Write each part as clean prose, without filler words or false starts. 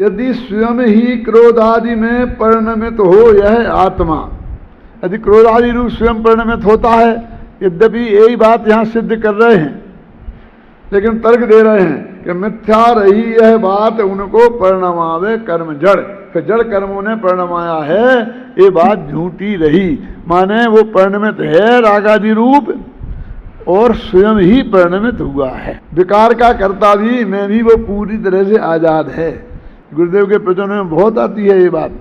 यदि स्वयं ही क्रोध आदि में परिणमित हो यह आत्मा, यदि क्रोध आदि रूप स्वयं परिणमित होता है, यद्यपि यही बात यहाँ सिद्ध कर रहे हैं, लेकिन तर्क दे रहे हैं कि मिथ्या रही यह बात उनको परिणमावे कर्म जड़, फिर जड़ कर्मों ने परिणमाया है, ये बात झूठी रही। माने वो परिणमित है रागादि रूप और स्वयं ही परिणमित हुआ है। विकार का कर्ता भी मैं भी वो पूरी तरह से आजाद है। गुरुदेव के प्रवचन में बहुत आती है ये बात,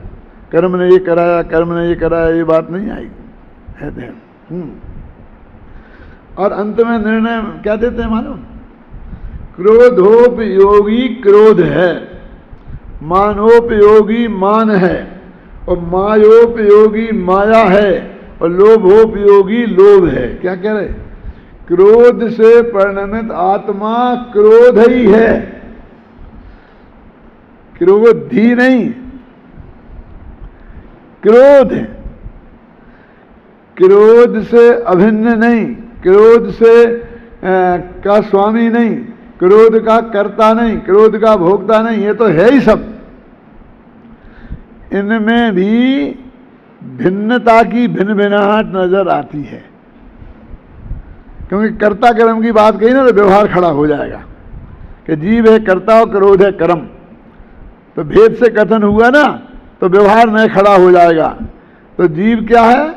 कर्म ने ये कराया, कर्म ने ये कराया, ये बात नहीं आई कहते हैं। और अंत में निर्णय क्या देते हैं मालूम? क्रोधोपयोगी क्रोध है, मानोपयोगी मान है, और मायोपयोगी माया है, और लोभोपयोगी लोभ है। क्या कह रहे? क्रोध से परिणमित आत्मा क्रोध ही है, क्रोधी नहीं, क्रोध है। क्रोध से अभिन्न नहीं, क्रोध से का स्वामी नहीं, क्रोध का कर्ता नहीं, क्रोध का भोक्ता नहीं, ये तो है ही सब। इनमें भी भिन्नता की भिन्न भिन्नाहट नजर आती है, क्योंकि कर्ता कर्म की बात कही ना तो व्यवहार खड़ा हो जाएगा कि जीव है कर्ता और क्रोध है कर्म, तो भेद से कथन हुआ ना तो व्यवहार में खड़ा हो जाएगा। तो जीव क्या है?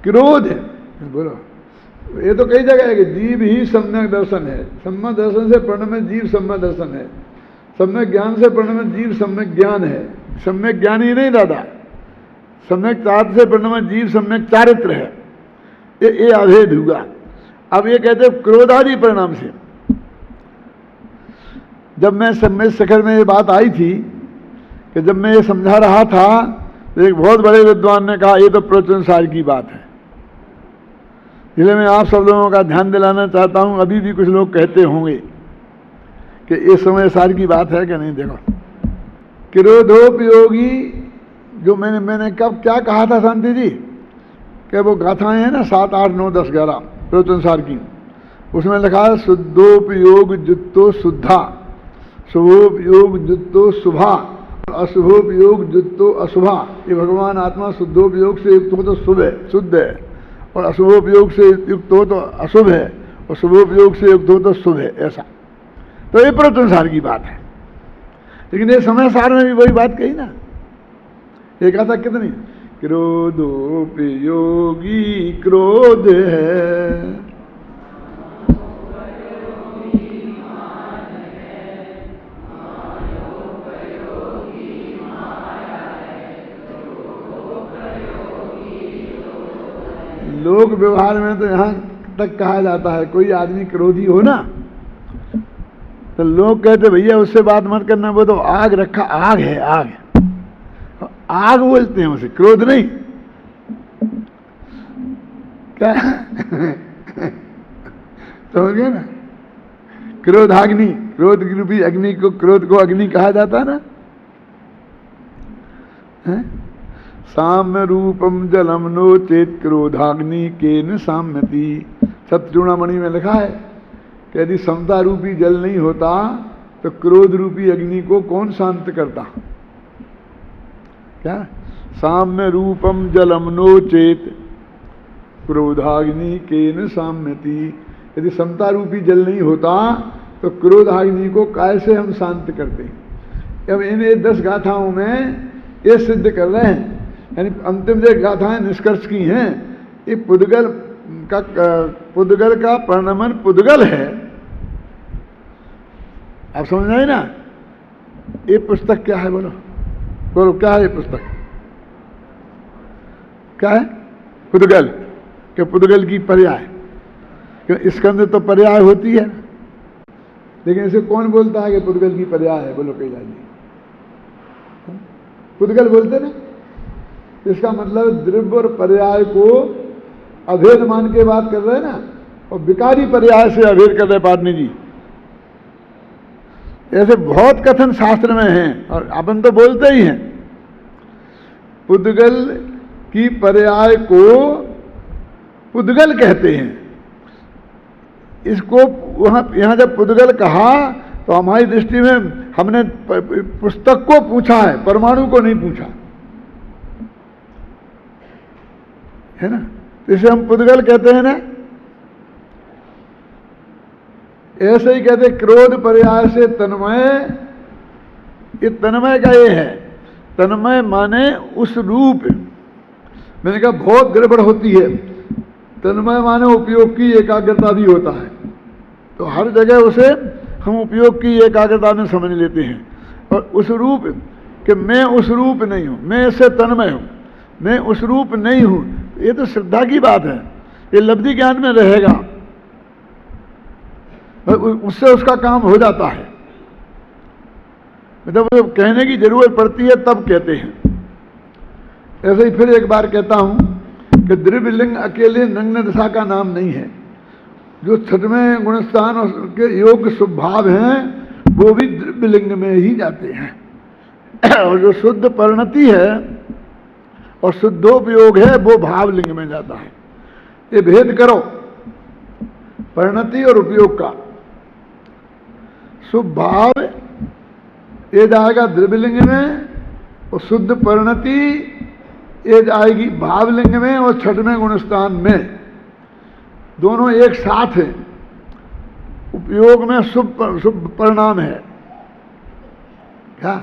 क्रोध है। बोलो, ये तो कई जगह है कि जीव ही सम्यक दर्शन है, सम्यक दर्शन से परिणमित जीव सम्यक दर्शन है, सम्यक ज्ञान से परिणमित जीव सम्यक ज्ञान है। सम्यक ज्ञान ही नहीं दादा, सम्यक चारित्र से परिणमित जीव सम्यक चारित्र है। ये अभेद हुआ। अब ये कहते क्रोध आदि परिणाम से। जब मैं सम्यक शिखर में ये बात आई थी कि जब मैं ये समझा रहा था तो एक बहुत बड़े विद्वान ने कहा ये तो प्रवचन सार की बात है। इसलिए मैं आप सब लोगों का ध्यान दिलाना चाहता हूं, अभी भी कुछ लोग कहते होंगे कि इस समय सार की बात है कि नहीं। देखो, क्रोधोपयोगी जो मैंने कब क्या कहा था शांति जी कि वो गाथाएं हैं ना 7, 8, 9, 10, 11 प्रवचन सार की, उसमें लिखा है शुद्धोपयोग जुत्तो शुद्धा, शुभोपयोग जुत्तो शुभा, अशुभोपयोग जुत्तो अशुभा। ये भगवान आत्मा शुद्धोपयोग से युक्त हो तो शुभ है, शुद्ध है, और अशुभोपयोग से युक्त हो तो अशुभ है, और शुभोपयोग से युक्त हो तो शुभ है। ऐसा तो ये प्रवचन सार की बात है। लेकिन ये समय सार में भी वही बात कही ना, ये कहा था कितनी? क्रोधोपयोगी क्रोध है, लोक व्यवहार में तो यहां तक कहा जाता है कोई आदमी क्रोधी हो ना तो लोग कहते भैया उससे बात मत करना, वो तो आग रखा, आग है, आग आग बोलते हैं उसे, क्रोध नहीं। क्या समझ गए ना? क्रोधाग्नि, क्रोध रूपी अग्नि को, क्रोध को अग्नि कहा जाता है ना। साम्य रूपम जलम नो चेत क्रोधाग्नि केन साम्यति। सत्यचूड़ामणि में लिखा है कि यदि समता रूपी जल नहीं होता तो क्रोध रूपी अग्नि को कौन शांत करता? क्या? साम्य रूपम जलम नो चेत क्रोधाग्नि केन साम्यति। यदि समता रूपी जल नहीं होता तो क्रोधाग्नि को कैसे हम शांत करते? अब इन 10 गाथाओं में ये सिद्ध कर रहे हैं, यानी अंतिम जो गाथाएं निष्कर्ष की हैं, ये पुद्गल का परिणमन पुद्गल है। आप समझ आए ना? ये पुस्तक क्या है? बोलो बोलो, क्या है ये पुस्तक? क्या है? पुद्गल के पुद्गल की पर्याय, क्यों स्कंद तो पर्याय होती है, लेकिन इसे कौन बोलता है कि पुद्गल की पर्याय है? बोलो कैलाश जी, पुद्गल बोलते ना। इसका मतलब द्रव्य और पर्याय को अभेद मान के बात कर रहे हैं ना, और विकारी पर्याय से अभेद कर रहे पाटनी जी। ऐसे बहुत कथन शास्त्र में हैं और अपन तो बोलते ही हैं। पुद्गल की पर्याय को पुद्गल कहते हैं। इसको वहां यहां जब पुद्गल कहा तो हमारी दृष्टि में हमने पुस्तक को पूछा है, परमाणु को नहीं पूछा है ना। इसे हम पुद्गल कहते हैं ना। ऐसे ही कहते क्रोध पर्याय से तन्मय, ये तन्मय का ये है। तन्मय माने उस रूप, मैंने कहा बहुत गड़बड़ होती है। तन्मय माने उपयोग की एकाग्रता भी होता है, तो हर जगह उसे हम उपयोग की एकाग्रता में समझ लेते हैं। और उस रूप कि मैं उस रूप नहीं हूं, मैं इससे तन्मय हूं, मैं उस रूप नहीं हूं, ये तो श्रद्धा की बात है, ये लब्धि ज्ञान में रहेगा, उससे उसका काम हो जाता है। मतलब कहने की जरूरत पड़ती है तब कहते हैं। ऐसे ही फिर एक बार कहता हूं कि द्रव्यलिंग अकेले नग्न दशा का नाम नहीं है। जो छठवें गुणस्थान के योग स्वभाव हैं वो भी द्रव्यलिंग में ही जाते हैं, और जो शुद्ध परिणति है और शुद्धोपयोग है वो भावलिंग में जाता है। ये भेद करो परिणति और उपयोग का। शुभ भाव ये जाएगा द्रव्यलिंग में, और शुद्ध परिणति ये जाएगी भावलिंग में और छठवें गुणस्थान में। दोनों एक साथ हैं। उपयोग में शुभ परिणाम है क्या,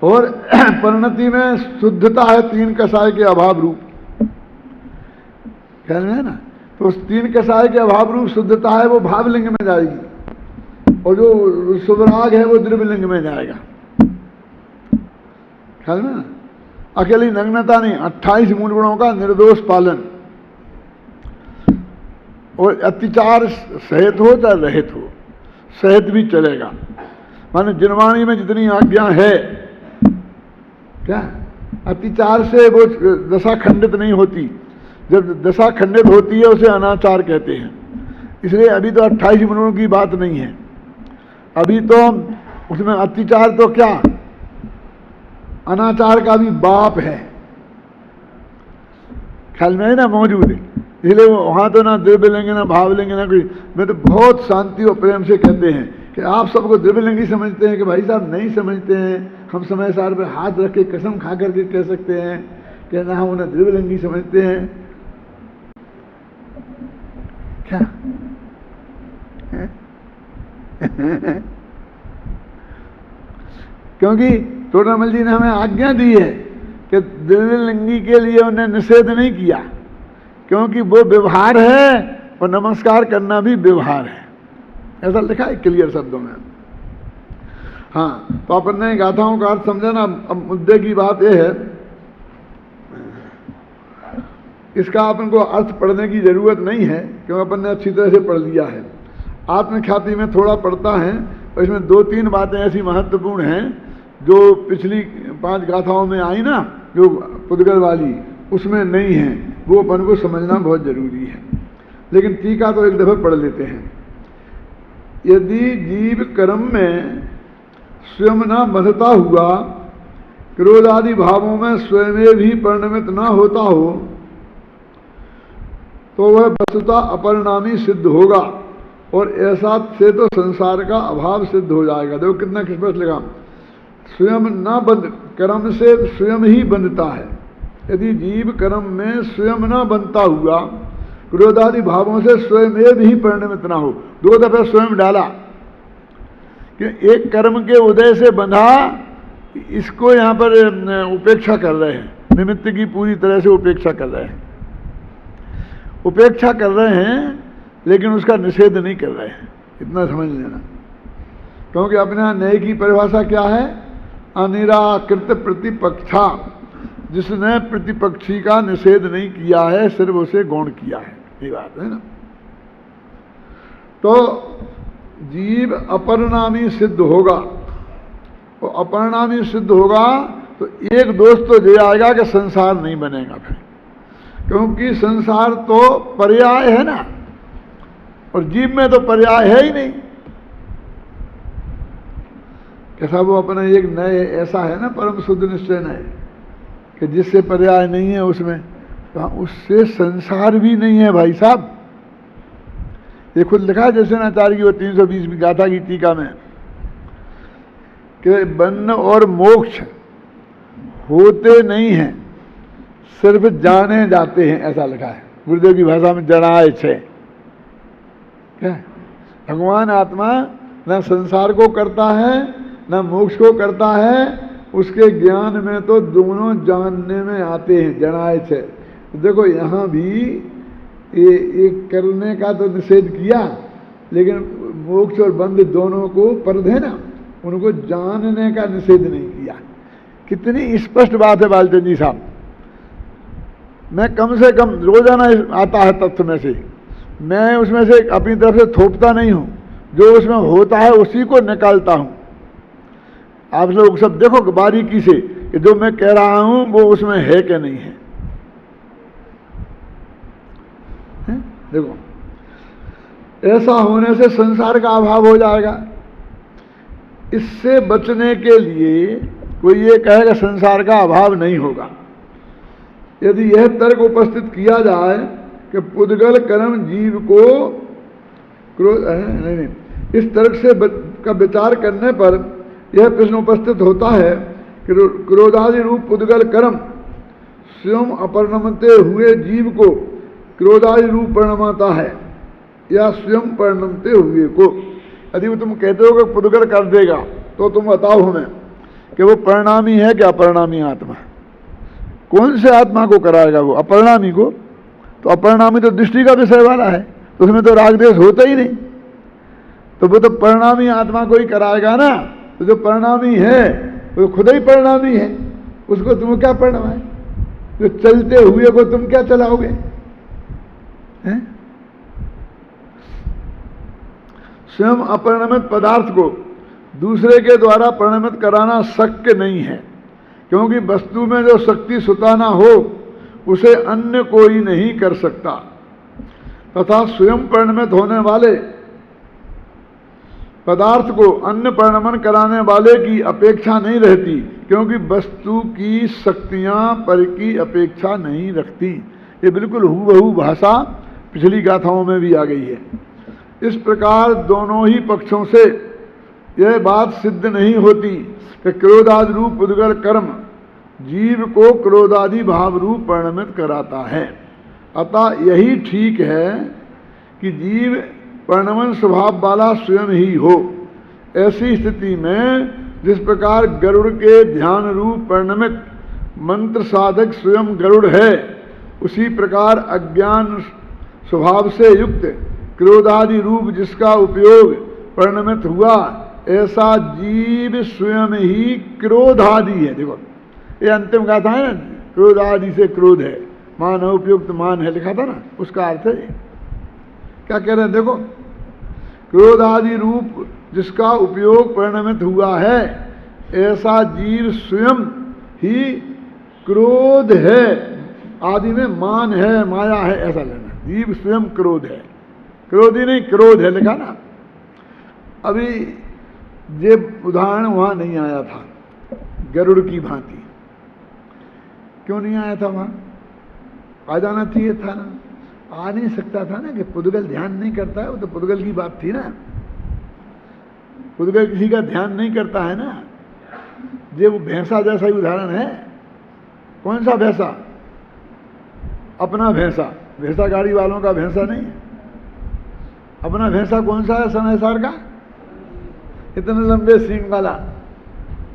और परिणति में शुद्धता है, तीन कसाय के अभाव रूप, कह रहे हैं ना। तो उस तीन कसाय के अभाव रूप शुद्धता है वो भावलिंग में जाएगी, और जो शुभराग है वो द्रव्यलिंग में जाएगा। ख्याल में ना, अकेली नग्नता नहीं, 28 मूल गुणों का निर्दोष पालन, और अत्याचार सहित हो चाहे रहित हो, सहित भी चलेगा। माने जिनवाणी में जितनी आज्ञा है, क्या अत्याचार से वो दशा खंडित नहीं होती। जब दशा खंडित होती है उसे अनाचार कहते हैं। इसलिए अभी तो 28 गुणों की बात नहीं है, अभी तो उसमें अत्याचार तो क्या अनाचार का भी बाप है, ख्याल में है ना, मौजूद है। इसलिए वहां तो ना द्रव्यलिंग ना भावलिंग ना कोई। मैं तो बहुत शांति और प्रेम से कहते हैं कि आप सबको द्रव्यलिंगी समझते हैं कि भाई साहब नहीं समझते हैं। हम समय सार पे हाथ रख के कसम खा करके कह सकते हैं कि ना हम उन्हें द्रव्यलिंगी समझते हैं क्या क्योंकि टोडामल जी ने हमें आज्ञा दी है कि द्रव्यलिंगी के लिए उन्हें निषेध नहीं किया, क्योंकि वो व्यवहार है और नमस्कार करना भी व्यवहार है, ऐसा लिखा है क्लियर शब्दों में। हाँ, तो अपन ने गाथाओं का अर्थ समझा ना। अब मुद्दे की बात यह है, इसका अपन को अर्थ पढ़ने की जरूरत नहीं है, क्योंकि अपन ने अच्छी तरह से पढ़ लिया है। आत्मख्याति में थोड़ा पढ़ता है, और इसमें 2-3 बातें ऐसी महत्वपूर्ण हैं जो पिछली 5 गाथाओं में आई ना, जो पुद्गल वाली, उसमें नहीं है, वो अपन को समझना बहुत जरूरी है। लेकिन टीका तो एक दफा पढ़ लेते हैं। यदि जीव कर्म में स्वयं न बंधता हुआ क्रोध आदि भावों में स्वयं भी परिणमित न होता हो तो वह वस्तुतः अपरिणामी सिद्ध होगा, और ऐसा से तो संसार का अभाव सिद्ध हो जाएगा। देखो कितना स्पष्ट लगा, स्वयं न बंध, कर्म से स्वयं ही बंधता है। यदि जीव कर्म में स्वयं न बनता हुआ क्रोधादि भावों से स्वयं भी परिणमित ना हो। 2 दफे स्वयं डाला कि एक कर्म के उदय से बंधा, इसको यहाँ पर उपेक्षा कर रहे हैं, निमित्त की पूरी तरह से उपेक्षा कर रहे हैं, उपेक्षा कर रहे हैं, लेकिन उसका निषेध नहीं कर रहे हैं, इतना समझ लेना। क्योंकि अपने यहाँ न्याय की परिभाषा क्या है, अनिराकृत प्रतिपक्षा, जिसने प्रतिपक्षी का निषेध नहीं किया है, सिर्फ उसे गौण किया है, ये बात है ना। तो जीव अपरिणामी सिद्ध होगा, और अपरिणामी सिद्ध होगा तो एक दोष तो ये आएगा कि संसार नहीं बनेगा फिर, क्योंकि संसार तो पर्याय है ना, और जीव में तो पर्याय है ही नहीं। कैसा वो अपना एक नए ऐसा है ना, परम शुद्ध निश्चय नए, कि जिससे पर्याय नहीं है उसमें, तो उससे संसार भी नहीं है भाई साहब। ये खुद लिखा है जैसे नाचार्य की वो 320 गाथा की टीका में, कि बंध और मोक्ष होते नहीं हैं, सिर्फ जाने जाते हैं, ऐसा लिखा है गुरुदेव की भाषा में। जनाए छे क्या भगवान आत्मा न संसार को करता है न मोक्ष को करता है, उसके ज्ञान में तो दोनों जानने में आते हैं, जनाए छे। देखो यहाँ भी ये करने का तो निषेध किया, लेकिन मोक्ष और बंध दोनों को परध है ना, उनको जानने का निषेध नहीं किया। कितनी स्पष्ट बात है बालचंद जी साहब। मैं कम से कम रोजाना आता है तत्व में से, मैं उसमें से अपनी तरफ से थोपता नहीं हूं, जो उसमें होता है उसी को निकालता हूं। आप लोग सब देखो बारीकी से कि जो मैं कह रहा हूं वो उसमें है कि नहीं है। देखो ऐसा होने से संसार का अभाव हो जाएगा। इससे बचने के लिए कोई ये कहेगा संसार का अभाव नहीं होगा। यदि यह तर्क उपस्थित किया जाए कि पुद्गल कर्म जीव को नहीं, इस तर्क से का विचार करने पर यह प्रश्न उपस्थित होता है कि क्रोधादि रूप पुद्गल कर्म स्वयं अपरिणमते हुए जीव को क्रोधादि रूप परिणमाता है या स्वयं परिणमते हुए को। यदि वो तुम कहते हो कि पुद्गल कर देगा तो तुम बताओ हमें कि वो परिणामी है क्या अपरिणामी आत्मा? कौन से आत्मा को कराएगा वो? अपरिणामी को। तो अपरिणामी तो दृष्टि का विषय वाला है, तो उसमें तो राग द्वेष होता ही नहीं, तो वो तो परिणामी आत्मा को ही कराएगा ना। तो जो परिणामी है वो खुद ही परिणामी है, उसको तुम क्या परिणाम? जो चलते हुए को तुम क्या चलाओगे? स्वयं अपरिणमित पदार्थ को दूसरे के द्वारा परिणमित कराना शक्य नहीं है, क्योंकि वस्तु में जो शक्ति स्वतः ना हो उसे अन्य कोई नहीं कर सकता, तथा स्वयं परिणमित होने वाले पदार्थ को अन्य परिणमन कराने वाले की अपेक्षा नहीं रहती, क्योंकि वस्तु की शक्तियां पर की अपेक्षा नहीं रखती। ये बिल्कुल हूबहू भाषा पिछली गाथाओं में भी आ गई है। इस प्रकार दोनों ही पक्षों से यह बात सिद्ध नहीं होती कि क्रोधादि रूप पुद्गल कर्म जीव को क्रोधादि भाव रूप परिणमित कराता है। अतः यही ठीक है कि जीव परिणमन स्वभाव वाला स्वयं ही हो। ऐसी स्थिति में जिस प्रकार गरुड़ के ध्यान रूप परिणमित मंत्र साधक स्वयं गरुड़ है, उसी प्रकार अज्ञान स्वभाव से युक्त क्रोधादि रूप जिसका उपयोग परिणमित हुआ, ऐसा जीव स्वयं ही क्रोधादि है। देखो ये अंतिम गाथा है ना, क्रोधादि से क्रोध है, मान उपयुक्त मान है, लिखा था ना, उसका अर्थ है क्या कह रहे हैं? देखो क्रोधादि रूप जिसका उपयोग परिणमित हुआ है, ऐसा जीव स्वयं ही क्रोध है। आदि में मान है, माया है, ऐसा लेना। जीव स्वयं क्रोध है, क्रोधी नहीं क्रोध है, लिखा ना। अभी ये उदाहरण वहां नहीं आया था गरुड़ की भांति। क्यों नहीं आया था? वहां आ जाना चाहिए था ना, आ नहीं सकता था ना, कि पुद्गल ध्यान नहीं करता है। वो तो पुद्गल की बात थी ना, पुद्गल किसी का ध्यान नहीं करता है ना। ये वो भैंसा जैसा ही उदाहरण है। कौन सा भैंसा? अपना भैंसा। भैंसा गाड़ी वालों का भैंसा नहीं है। अपना भैंसा कौन सा है? संसार का इतने लंबे सींग वाला,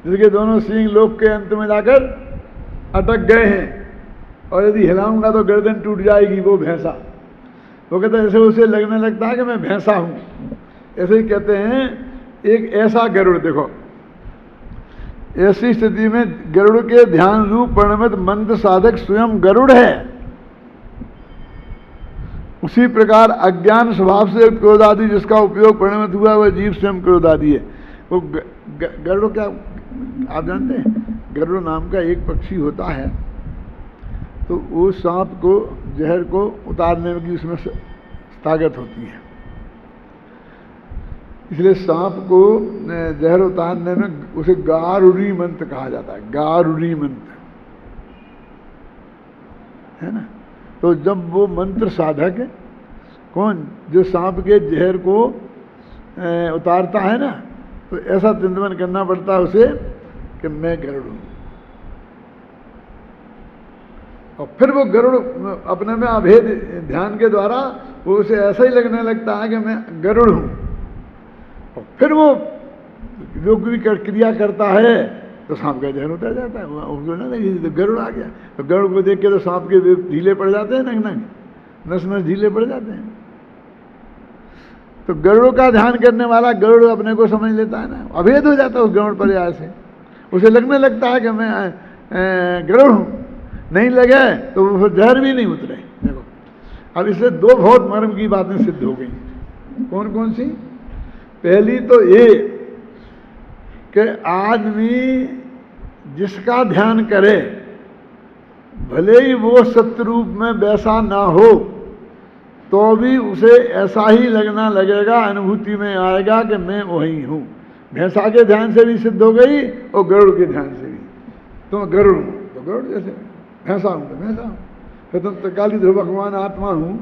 जिसके दोनों सींग लोक के अंत में जाकर अटक गए हैं, और यदि हिलाऊंगा तो गर्दन टूट जाएगी। वो भैंसा, वो कहता है, ऐसे उसे लगने लगता है कि मैं भैंसा हूं। ऐसे ही कहते हैं एक ऐसा गरुड़। देखो ऐसी स्थिति में गरुड़ के ध्यान रूप परिणमित मंत्र साधक स्वयं गरुड़ है। उसी प्रकार अज्ञान स्वभाव से क्रोधादि जिसका उपयोग परिणमित हुआ वह जीव स्वयं क्रोधादि है। वो गरुड़ क्या आप जानते हैं? गरुड़ नाम का एक पक्षी होता है, तो वो सांप को जहर को उतारने की उसमें ताकत होती है। इसलिए सांप को जहर उतारने में उसे गारुड़ी मंत्र कहा जाता है। गारुड़ी मंत्र है ना। तो जब वो मंत्र साधक कौन जो सांप के जहर को उतारता है ना, तो ऐसा चिंतन करना पड़ता है उसे कि मैं गरुड़ हूं, और फिर वो गरुड़ अपने में अभेद ध्यान के द्वारा वो उसे ऐसा ही लगने लगता है कि मैं गरुड़ हूं, और फिर वो जो भी क्रिया करता है तो सांप का ध्यान उतर जाता है, उसको ना लगे तो गरुड़ आ गया, तो गरुड़ को देख के तो सांप के ढीले पड़ जाते हैं, नस नस ढीले पड़ जाते हैं। तो गरुड़ का ध्यान करने वाला गरुड़ अपने को समझ लेता है ना, अभेद हो जाता है उस गरुड़ पर्याय से, उसे लगने लगता है कि मैं गरुड़ हूं। नहीं लगे तो वो जहर भी नहीं उतरे। देखो अब इससे दो बहुत मर्म की बातें सिद्ध हो गई। कौन कौन सी? पहली तो ये कि आदमी जिसका ध्यान करे भले ही वो सत्य रूप में वैसा ना हो तो भी उसे ऐसा ही लगना लगेगा, अनुभूति में आएगा कि मैं वही हूं। भैंसा के ध्यान से भी सिद्ध हो गई और गरुड़ के ध्यान से भी। तो गरुड़ हूं तो गरुड़ जैसे, भैंसा हूं तो भैंसा हूं, फिर तुम तकाली ध्रुव भगवान आत्मा हूं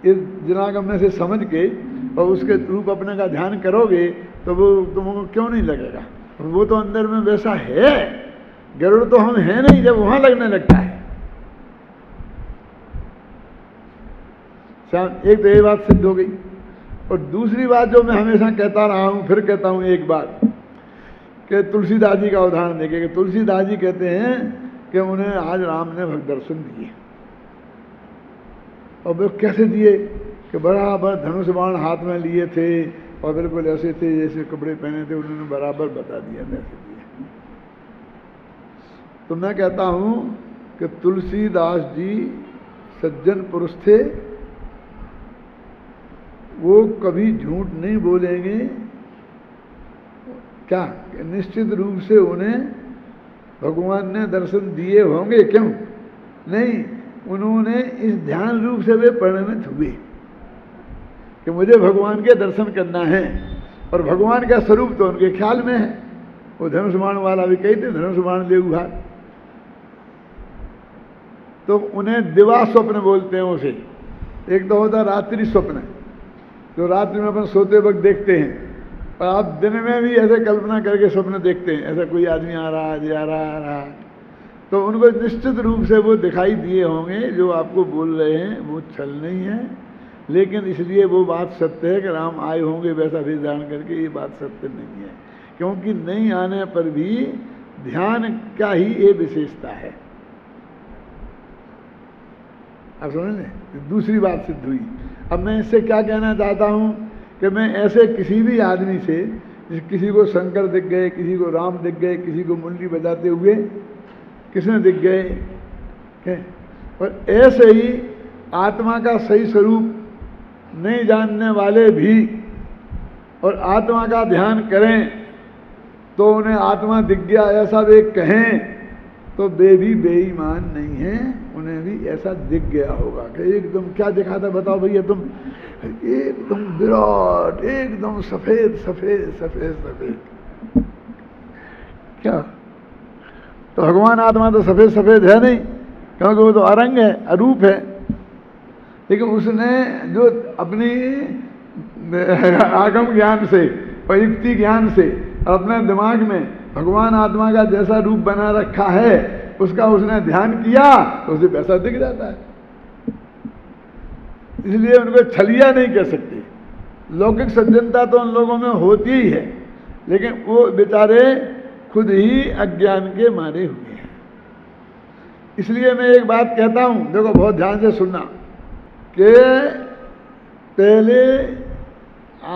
इस जनागम में से समझ के और उसके रूप अपने का ध्यान करोगे तो वो तुमको क्यों नहीं लगेगा? वो तो अंदर में वैसा है, गरुड़ तो हम है नहीं जब वहां लगने लगता है। एक तो ये बात सिद्ध हो गई। और दूसरी बात जो मैं हमेशा कहता रहा हूं, फिर कहता हूं एक बात, कि तुलसीदास जी का उदाहरण देखे कि तुलसीदास जी कहते हैं कि उन्हें आज राम ने भक्त दर्शन दिए। और वे कैसे दिए? कि बराबर धनुष बाण हाथ में लिए थे और बिल्कुल ऐसे थे जैसे कपड़े पहने थे, उन्होंने बराबर बता दिया कैसे दिए। तो मैं कहता हूं कि तुलसीदास जी सज्जन पुरुष थे, वो कभी झूठ नहीं बोलेंगे। क्या? निश्चित रूप से उन्हें भगवान ने दर्शन दिए होंगे, क्यों नहीं? उन्होंने इस ध्यान रूप से वे परिणमित हुए कि मुझे भगवान के दर्शन करना है, और भगवान का स्वरूप तो उनके ख्याल में है। वो धनुष बाण वाला भी कहते धनुष बाण ले उघार, तो उन्हें दिवा स्वप्न बोलते हैं उसे। एक तो होता रात्रि स्वप्न, जो रात्रि में अपन सोते वक्त देखते हैं, और आप दिन में भी ऐसे कल्पना करके स्वप्न देखते हैं, ऐसा कोई आदमी आ रहा है, जा रहा आ रहा, तो उनको निश्चित रूप से वो दिखाई दिए होंगे। जो आपको बोल रहे हैं वो छल नहीं है, लेकिन इसलिए वो बात सत्य है कि राम आए होंगे वैसा भी धारण करके, ये बात सत्य नहीं है, क्योंकि नहीं आने पर भी ध्यान का ही ये विशेषता है। आप समझ लें। दूसरी बात सिद्ध हुई। अब मैं इससे क्या कहना चाहता हूं कि मैं ऐसे किसी भी आदमी से, किसी को शंकर दिख गए, किसी को राम दिख गए, किसी को मुरली बजाते हुए किसने दिख गए, और ऐसे ही आत्मा का सही स्वरूप नहीं जानने वाले भी और आत्मा का ध्यान करें तो उन्हें आत्मा दिख गया ऐसा वे कहें तो वे भी बेईमान नहीं हैं, उन्हें भी ऐसा दिख गया होगा कि एकदम क्या दिखा था बताओ भैया तुम, एकदम विराट, एकदम सफेद सफेद सफेद सफेद। क्या? तो भगवान आत्मा तो सफेद सफेद है नहीं, क्योंकि वो तो अरंग है, अरूप है। लेकिन उसने जो अपनी आगम ज्ञान से और युक्ति ज्ञान से अपने दिमाग में भगवान आत्मा का जैसा रूप बना रखा है, उसका उसने ध्यान किया तो उसे वैसा दिख जाता है। इसलिए उनको छलिया नहीं कह सकते। लौकिक सज्जनता तो उन लोगों में होती ही है, लेकिन वो बेचारे खुद ही अज्ञान के मारे हुए हैं। इसलिए मैं एक बात कहता हूं, देखो बहुत ध्यान से सुनना, कि पहले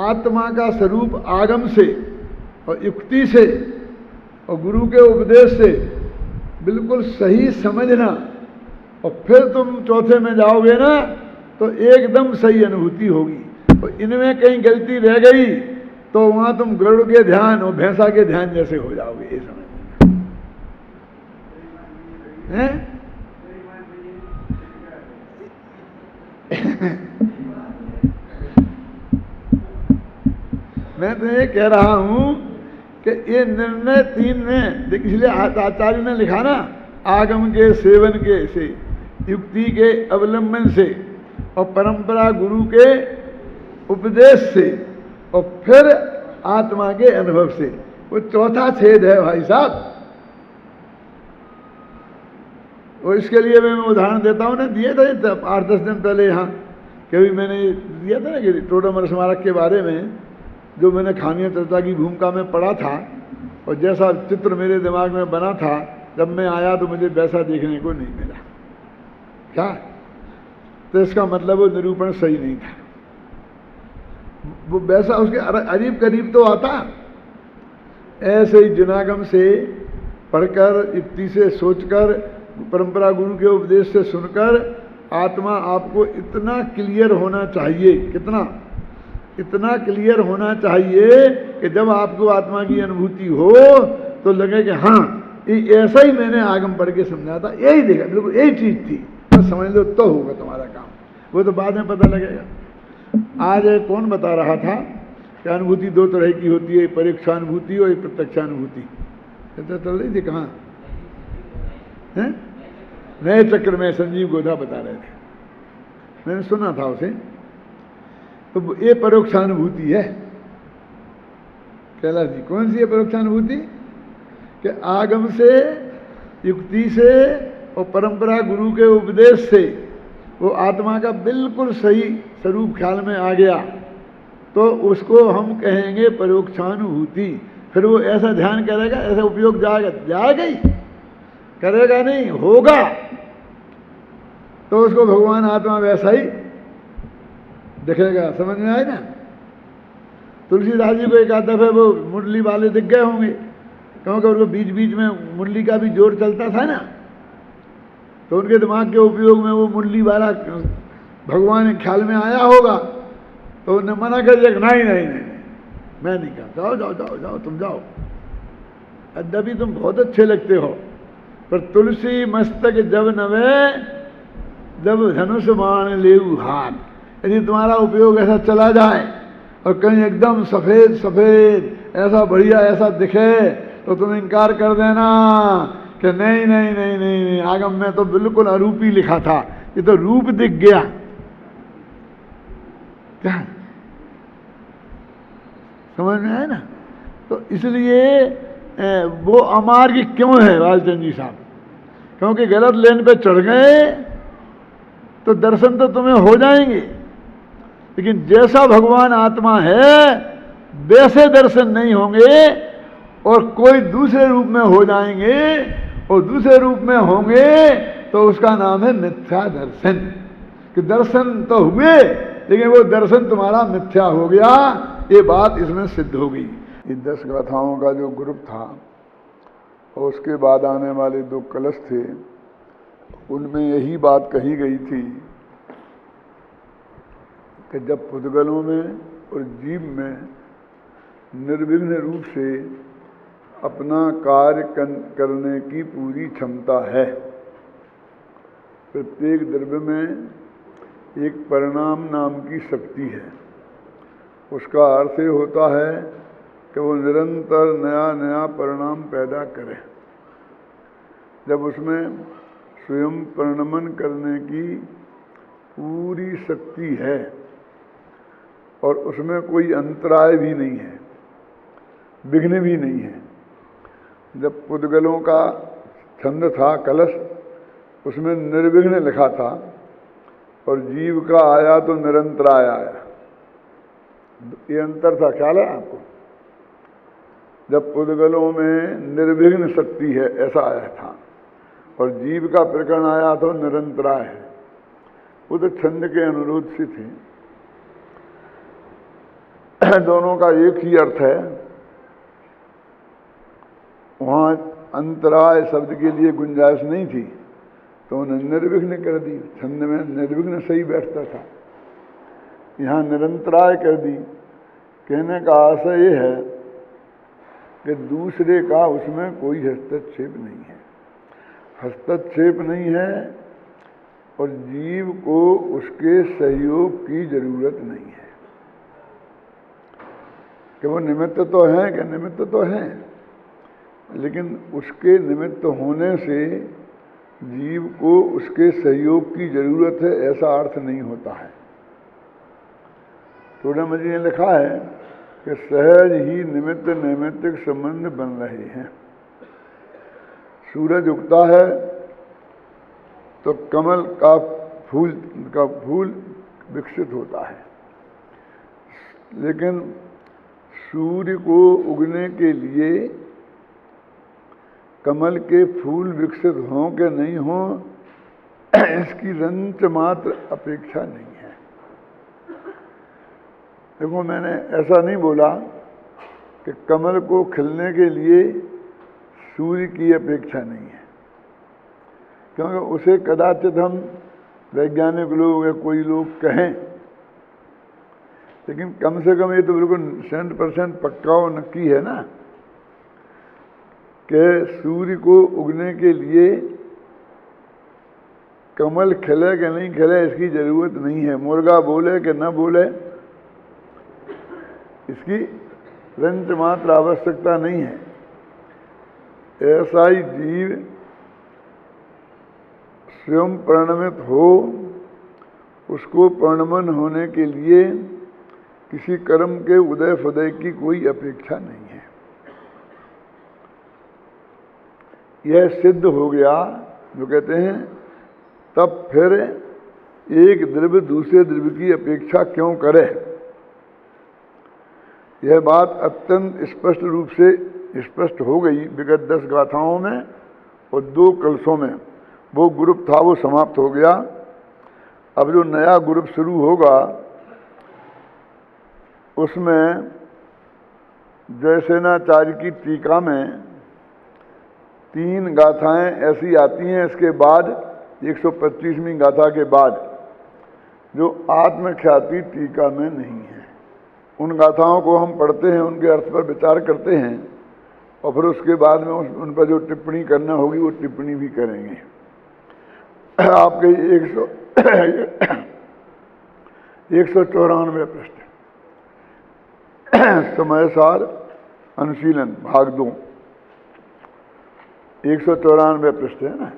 आत्मा का स्वरूप आगम से और युक्ति से और गुरु के उपदेश से बिल्कुल सही समझना, और फिर तुम चौथे में जाओगे ना तो एकदम सही अनुभूति होगी। और इनमें कहीं गलती रह gई तो वहां तुम गरुड़ के ध्यान और भैंसा के ध्यान जैसे हो जाओगे, ये समझ हैं? मैं तो ये कह रहा हूं कि ये निर्णय तीन में, इसलिए आचार्य ने लिखा ना, आगम के सेवन के से, युक्ति के अवलंबन से और परंपरा गुरु के उपदेश से, और फिर आत्मा के अनुभव से। वो चौथा छेद है भाई साहब। और इसके लिए मैं उदाहरण देता हूँ ना, दिए थे 8-10 दिन पहले यहाँ, कभी मैंने दिया था ना कि टोडरमल स्मारक के बारे में, जो मैंने खानीय चर्चा की भूमिका में पढ़ा था और जैसा चित्र मेरे दिमाग में बना था, जब मैं आया तो मुझे वैसा देखने को नहीं मिला। क्या? तो इसका मतलब वो निरूपण सही नहीं था। वो वैसा उसके अरीब करीब तो आता। ऐसे ही जिनागम से पढ़कर, युक्ति से सोचकर, परंपरा गुरु के उपदेश से सुनकर आत्मा आपको इतना क्लियर होना चाहिए। कितना? इतना क्लियर होना चाहिए कि जब आपको आत्मा की अनुभूति हो तो लगे कि हाँ, ये ऐसा ही मैंने आगम पढ़ के समझा था, यही देखा, बिल्कुल यही चीज थी, बस समझ लो तो होगा तुम्हारा काम। वो तो बाद में पता लगेगा। आज कौन बता रहा था कि अनुभूति दो तरह की होती है, परीक्षानुभूति और प्रत्यक्षानुभूति। चल रही थी कहाँ? नए चक्र में संजीव गोधा बता रहे थे, मैंने सुना था उसे। तो ये परोक्षानुभूति है। कैलाश जी, कौन सी है परोक्षानुभूति? कि आगम से, युक्ति से और परंपरा गुरु के उपदेश से वो आत्मा का बिल्कुल सही स्वरूप ख्याल में आ गया तो उसको हम कहेंगे परोक्षानुभूति। फिर वो ऐसा ध्यान करेगा, ऐसा उपयोग जाएगा ही, करेगा नहीं, होगा, तो उसको भगवान आत्मा वैसा ही दिखेगा। समझ में आए ना? तुलसीदास जी को एक आध दफे वो मुरली वाले दिख गए होंगे, क्योंकि उनको बीच बीच में मुरली का भी जोर चलता था ना, तो उनके दिमाग के उपयोग में वो मुरली वाला भगवान ख्याल में आया होगा, तो उन्होंने मना कर दिया, नहीं नहीं नहीं, मैं नहीं कहा, जाओ जाओ जाओ जाओ, तुम जाओ, अद्यपि तुम बहुत अच्छे लगते हो, पर तुलसी मस्तक जब नवे, जब धनुष बाण लेऊ हाथ। यदि तुम्हारा उपयोग ऐसा चला जाए और कहीं एकदम सफेद सफेद ऐसा बढ़िया ऐसा दिखे तो तुम इनकार कर देना कि नहीं नहीं नहीं नहीं नहीं, आगम में तो बिल्कुल अरूपी लिखा था, ये तो रूप दिख गया। क्या समझ में आया ना? तो इसलिए वो अमार्ग क्यों है बालचंद जी साहब? क्योंकि गलत लेन पे चढ़ गए तो दर्शन तो तुम्हें हो जाएंगे, लेकिन जैसा भगवान आत्मा है वैसे दर्शन नहीं होंगे और कोई दूसरे रूप में हो जाएंगे, और दूसरे रूप में होंगे तो उसका नाम है मिथ्या दर्शन। कि दर्शन तो हुए लेकिन वो दर्शन तुम्हारा मिथ्या हो गया, ये बात इसमें सिद्ध हो गई। ये 10 गाथाओं का जो ग्रुप था और उसके बाद आने वाले 2 कलश थे, उनमें यही बात कही गई थी कि जब पुद्गलों में और जीव में निर्विघ्न रूप से अपना कार्य करने की पूरी क्षमता है, प्रत्येक द्रव्य में एक परिणाम नाम की शक्ति है। उसका अर्थ ये होता है कि वो निरंतर नया नया परिणाम पैदा करे। जब उसमें स्वयं परिणमन करने की पूरी शक्ति है और उसमें कोई अंतराय भी नहीं है, विघ्न भी नहीं है। जब पुद्गलों का छंद था कलश, उसमें निर्विघ्न लिखा था और जीव का आया तो निरंतराय आया। ये अंतर था, ख्याल है आपको? जब पुद्गलों में निर्विघ्न शक्ति है ऐसा आया था और जीव का प्रकरण आया तो निरंतराय है। वो तो छंद के अनुरोध से थे, दोनों का एक ही अर्थ है। वहाँ अंतराय शब्द के लिए गुंजाइश नहीं थी तो उन्हें निर्विघ्न कर दी। छंद में निर्विघ्न सही बैठता था, यहाँ निरंतराय कर दी। कहने का आशय ये है कि दूसरे का उसमें कोई हस्तक्षेप नहीं है, हस्तक्षेप नहीं है और जीव को उसके सहयोग की जरूरत नहीं है। कि वो निमित्त तो हैं, कि निमित्त तो हैं, लेकिन उसके निमित्त होने से जीव को उसके सहयोग की जरूरत है ऐसा अर्थ नहीं होता है। टोडरमल जी ने लिखा है कि सहज ही निमित्त नैमित्तिक संबंध बन रहे हैं। सूरज उगता है तो कमल का फूल विकसित होता है, लेकिन सूर्य को उगने के लिए कमल के फूल विकसित हों कि नहीं हों, इसकी रंच मात्र अपेक्षा नहीं है। देखो, मैंने ऐसा नहीं बोला कि कमल को खिलने के लिए सूर्य की अपेक्षा नहीं है, क्योंकि उसे कदाचित हम वैज्ञानिक लोग या कोई लोग कहें, लेकिन कम से कम ये तो बिल्कुल 100% पक्का और नक्की है ना कि सूर्य को उगने के लिए कमल खिले कि नहीं खिले इसकी जरूरत नहीं है। मुर्गा बोले कि न बोले इसकी रंच मात्र आवश्यकता नहीं है। ऐसा ही जीव स्वयं परिणमित हो, उसको परिणमन होने के लिए किसी कर्म के उदय फुदय की कोई अपेक्षा नहीं है। यह सिद्ध हो गया, जो कहते हैं तब फिर एक द्रव्य दूसरे द्रव्य की अपेक्षा क्यों करे। यह बात अत्यंत स्पष्ट रूप से स्पष्ट हो गई विगत 10 गाथाओं में और 2 कलशों में। वो ग्रुप था वो समाप्त हो गया। अब जो नया ग्रुप शुरू होगा उसमें जयसेनाचार्य की टीका में 3 गाथाएं ऐसी आती हैं इसके बाद 125वीं गाथा के बाद, जो आत्मख्याति टीका में नहीं है। उन गाथाओं को हम पढ़ते हैं, उनके अर्थ पर विचार करते हैं और फिर उसके बाद में उन पर जो टिप्पणी करना होगी वो टिप्पणी भी करेंगे। आपके 194 पृष्ठ समय सार अनुशीलन भाग 2 194 पृष्ठ है ना।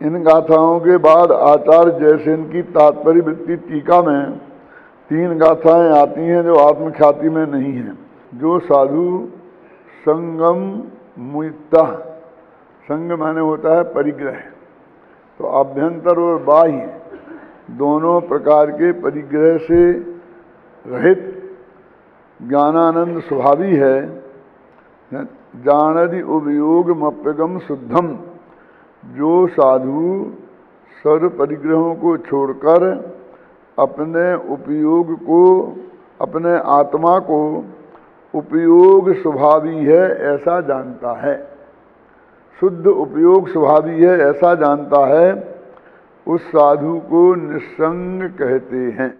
इन गाथाओं के बाद आचार्य जयसेन की तात्पर्य वृत्ति टीका में 3 गाथाएं आती हैं जो आत्मख्याति में नहीं हैं। जो साधु संगम मुक्ता, संग माने होता है परिग्रह, तो आभ्यंतर और बाह्य दोनों प्रकार के परिग्रह से रहित ज्ञानानंद स्वभावी है। जानदि उपयोग मप्यगम शुद्धम, जो साधु सर्व परिग्रहों को छोड़कर अपने उपयोग को, अपने आत्मा को उपयोग स्वभावी है ऐसा जानता है, शुद्ध उपयोग स्वभावी है ऐसा जानता है, उस साधु को निस्संग कहते हैं।